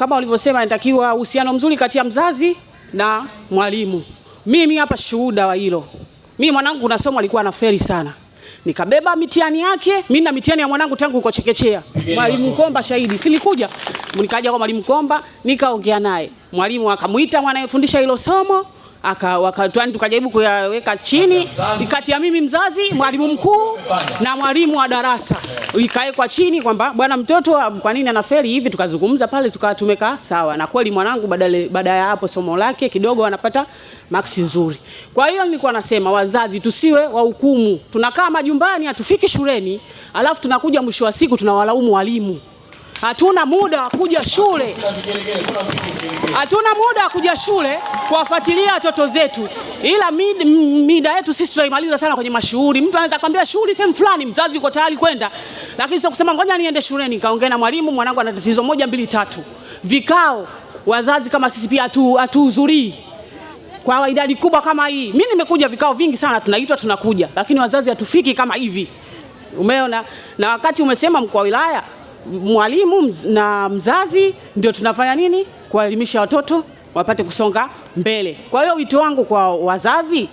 kama ulivyosema, inatakiwa uhusiano mzuri kati ya mzazi na mwalimu. Mimi hapa shuhuda wa hilo. Mimi mwanangu kuna somo alikuwa anafeli sana. Nikabeba mitihani yake, mimi na mitihani ya mwanangu tangu uko chekechea. Mwalimu Komba shahidi. Silikuja. Nikaja kwa mwalimu Komba, nikaongea naye. Mwalimu akamuita mwanayefundisha hilo somo, tukajaribu kuyaweka chini, kati ya mimi mzazi, mwalimu mkuu na mwalimu wa darasa. Ikaekwa chini kwamba bwana mtoto kwa nini anafeli hivi, tukazungumza pale tukatumeka sawa. Na kweli mwanangu baada ya hapo somo lake kidogo anapata maksi nzuri. Kwa hiyo nilikuwa nasema wazazi tusiwe wahukumu. Tunakaa majumbani hatufiki shuleni, alafu tunakuja mwisho wa siku tunawalaumu walimu. Hatuna muda wa kuja shule. Hatuna muda wa kuja shule kuwafuatilia watoto zetu. Ila mida yetu sisi tunaimaliza sana kwenye mashughuli. Mtu anaweza kwambia shughuli sehemu fulani, mzazi yuko tayari kwenda. Lakini sio kusema ngoja niende shuleni kaongea na mwalimu, mwanangu ana tatizo 1 2 3. Vikao wazazi kama sisi pia hatuhudhurii. Kwa idadi kubwa kama hii. Mimi nimekuja vikao vingi sana, tunaitwa tunakuja, lakini wazazi hatufiki kama hivi. Umeona? Na wakati umesema mkuu wa wilaya, mwalimu na mzazi ndio tunafanya nini? Kuwaelimisha watoto wapate kusonga mbele. Kwa hiyo wito wangu kwa wazazi,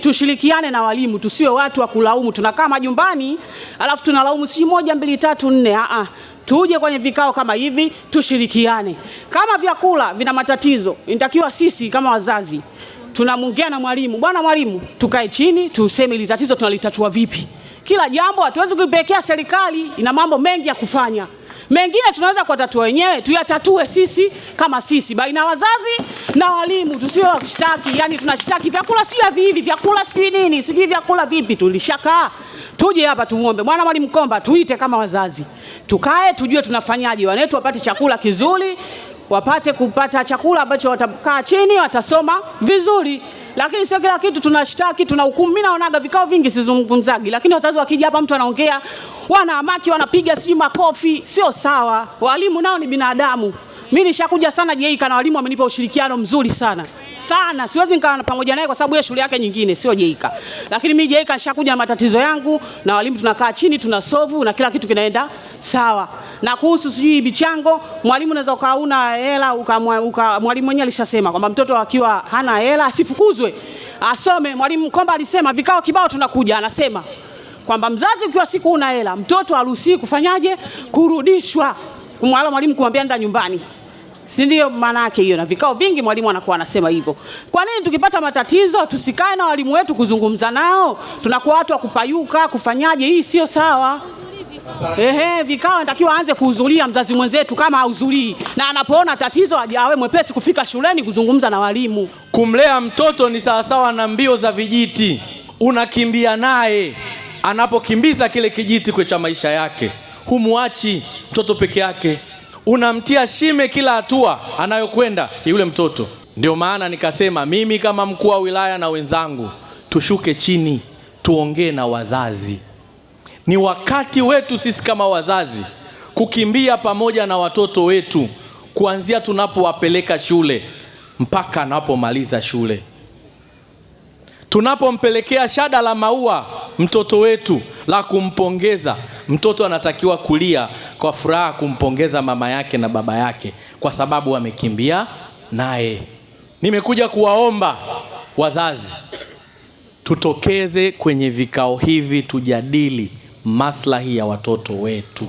tushirikiane na walimu, tusiwe watu wa kulaumu. Tunakaa majumbani alafu tunalaumu si 1 2 3 4. Tuje kwenye vikao kama hivi, tushirikiane. Kama vyakula vina matatizo, inatakiwa sisi kama wazazi tunamwongea na mwalimu. Bwana mwalimu, tukae chini, tuseme ile tatizo tunalitatua vipi. Kila jambo hatuwezi kuipelekea serikali, ina mambo mengi ya kufanya. Mengine tunaweza kutatua wenyewe, tuyatatue sisi kama sisi baina wazazi na walimu. Tusio kushtaki, yani tunashtaki vyakula sio hivi, vyakula sio nini, sio vyakula vipi. Tulishakaa. Tuje hapa tumuombe bwana mwalimu Komba tuite kama wazazi. Tukae tujue tunafanyaje wanetu wapate chakula kizuri, wapate kupata chakula ambacho watakaa chini watasoma vizuri. Lakini sio kila kitu tunashtaki, tunahukumu. Mimi naonaga vikao vingi sizungumzagi, lakini wazazi wakija hapa mtu anaongea, wanahamaki, wanapiga sijui makofi, sio sawa. Walimu nao ni binadamu. Mimi nishakuja sana Jeika na walimu wamenipa ushirikiano mzuri sana. Sana. Siwezi nikaa pamoja naye kwa sababu ya shule yake nyingine, sio Jeika. Lakini mimi Jeika nishakuja na matatizo yangu na walimu tunakaa chini tunasolve na kila kitu kinaenda sawa. Na kuhusu sijui bichango, mwalimu unaweza ukauna hela mwalimu mwenyewe alishasema kwamba mtoto akiwa hana hela asifukuzwe. Asome. Mwalimu Komba alisema vikao kibao tunakuja, anasema kwamba mzazi ukiwa siku una hela, mtoto haruhusiwi kufanyaje? Kurudishwa. Mwalimu kumwambia nenda nyumbani. Si ndio maana yake hiyo? Na vikao vingi mwalimu anakuwa anasema hivyo. Kwa nini tukipata matatizo tusikae na walimu wetu kuzungumza nao? Tunakuwa watu wa kupayuka, kufanyaje? Hii sio sawa. Vikao natakiwa aanze kuhudhuria mzazi mwenzetu kama hahudhurii. Na anapoona tatizo awe mwepesi kufika shuleni kuzungumza na walimu. Kumlea mtoto ni sawasawa na mbio za vijiti. Unakimbia naye. Anapokimbiza kile kijiti kwa maisha yake, humuachi mtoto peke yake. Unamtia shime kila hatua anayokwenda yule mtoto. Ndio maana nikasema mimi kama mkuu wa wilaya na wenzangu tushuke chini, tuongee na wazazi. Ni wakati wetu sisi kama wazazi kukimbia pamoja na watoto wetu, kuanzia tunapowapeleka shule mpaka anapomaliza shule. Tunapompelekea shada la maua mtoto wetu la kumpongeza, mtoto anatakiwa kulia kwa furaha kumpongeza mama yake na baba yake kwa sababu wamekimbia naye. Nimekuja kuwaomba wazazi, tutokeze kwenye vikao hivi, tujadili maslahi ya watoto wetu.